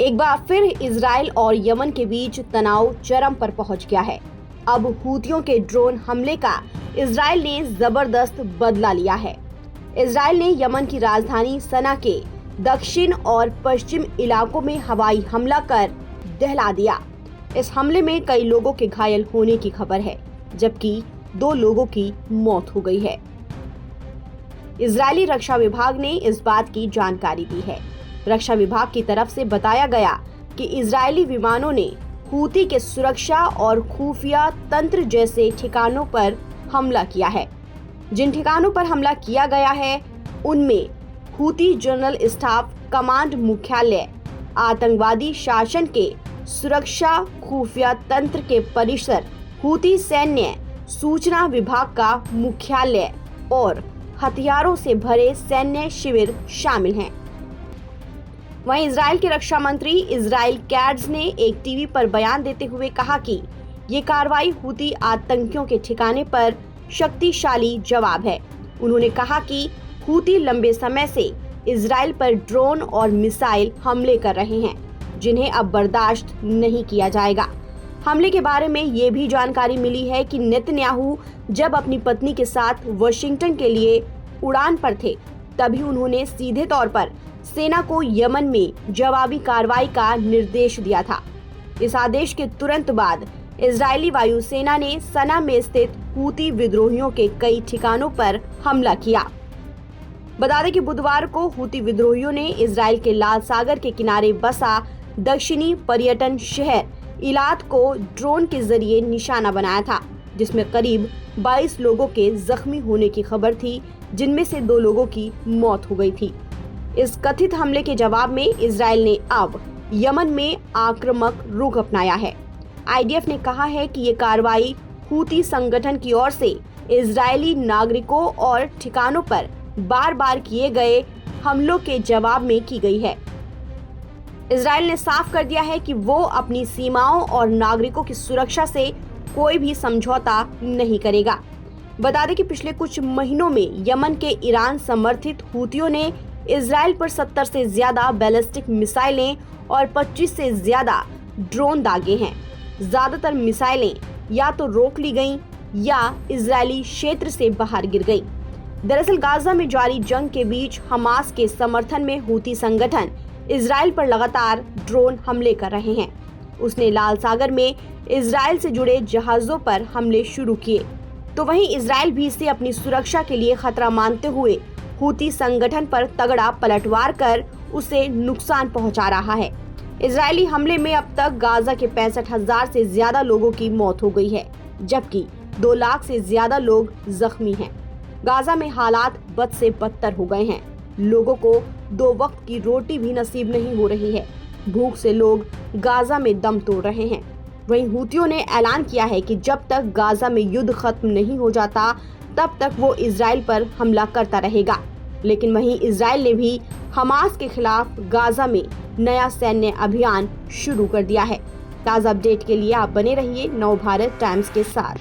एक बार फिर इजराइल और यमन के बीच तनाव चरम पर पहुंच गया है। अब हूतियों के ड्रोन हमले का इजराइल ने जबरदस्त बदला लिया है। इजराइल ने यमन की राजधानी सना के दक्षिण और पश्चिम इलाकों में हवाई हमला कर दहला दिया। इस हमले में कई लोगों के घायल होने की खबर है, जबकि 2 लोगों की मौत हो गई है। इजरायली रक्षा विभाग ने इस बात की जानकारी दी है। रक्षा विभाग की तरफ से बताया गया कि इजरायली विमानों ने हूती के सुरक्षा और खुफिया तंत्र जैसे ठिकानों पर हमला किया है। जिन ठिकानों पर हमला किया गया है उनमें हूती जनरल स्टाफ कमांड मुख्यालय, आतंकवादी शासन के सुरक्षा खुफिया तंत्र के परिसर, हूती सैन्य सूचना विभाग का मुख्यालय और हथियारों से भरे सैन्य शिविर शामिल हैं। वहीं इजराइल के रक्षा मंत्री इजराइल कैट्ज ने एक टीवी पर बयान देते हुए कहा कि ये कार्रवाई हूती आतंकियों के ठिकाने पर शक्तिशाली जवाब है। उन्होंने कहा कि हूती लंबे समय से इजराइल पर ड्रोन और मिसाइल हमले कर रहे हैं, जिन्हें अब बर्दाश्त नहीं किया जाएगा। हमले के बारे में ये भी जानकारी मिली है कि नेतन्याहू जब अपनी पत्नी के साथ वाशिंगटन के लिए उड़ान पर थे, तभी उन्होंने सीधे तौर पर सेना को यमन में जवाबी कार्रवाई का निर्देश दिया था। इस आदेश के तुरंत बाद इजरायली वायुसेना ने सना में स्थित हूती विद्रोहियों के कई ठिकानों पर हमला किया। बता दें कि बुधवार को हूती विद्रोहियों ने इजराइल के लाल सागर के किनारे बसा दक्षिणी पर्यटन शहर इलात को ड्रोन के जरिए निशाना बनाया था, जिसमें करीब 22 लोगों के जख्मी होने की खबर थी, जिनमें से 2 लोगों की मौत हो गई थी। इस कथित हमले के जवाब में इजराइल ने अब यमन में आक्रामक रुख अपनाया है। आईडीएफ ने कहा है कि ये कार्रवाई हूती संगठन की ओर से इजरायली नागरिकों और ठिकानों पर बार-बार किए गए हमलों के जवाब में की गई है। इजराइल ने साफ कर दिया है कि वो अपनी सीमाओं और नागरिकों की सुरक्षा से कोई भी समझौता नहीं करेगा। बता दें कि पिछले कुछ महीनों में यमन के ईरान समर्थित हूतियों ने इजराइल पर 70 से ज्यादा बैलिस्टिक मिसाइलें और 25 से ज्यादा ड्रोन दागे हैं। ज्यादातर मिसाइलें या तो रोक ली गईं या इजरायली क्षेत्र से बाहर गिर गईं। दरअसल गाजा में जारी जंग के बीच हमास के समर्थन में हूती संगठन इजराइल पर लगातार ड्रोन हमले कर रहे हैं। उसने लाल सागर में इजराइल से जुड़े जहाजों पर हमले शुरू किए, तो वहीं इजराइल भी इसे अपनी सुरक्षा के लिए खतरा मानते हुए हूती संगठन पर तगड़ा पलटवार कर उसे नुकसान पहुंचा रहा है। इजरायली हमले में अब तक गाजा के 65,000 से ज्यादा लोगों की मौत हो गई है, जबकि 2 लाख से ज्यादा लोग जख्मी हैं। गाजा में हालात बद से बदतर हो गए हैं। लोगों को 2 वक्त की रोटी भी नसीब नहीं हो रही है। भूख से लोग गाजा में दम तोड़ रहे हैं। वहीं हूतियों ने ऐलान किया है कि जब तक गाजा में युद्ध खत्म नहीं हो जाता, तब तक वो इजराइल पर हमला करता रहेगा। लेकिन वहीं इजराइल ने भी हमास के खिलाफ गाजा में नया सैन्य अभियान शुरू कर दिया है। ताज़ा अपडेट के लिए आप बने रहिए नव भारत टाइम्स के साथ।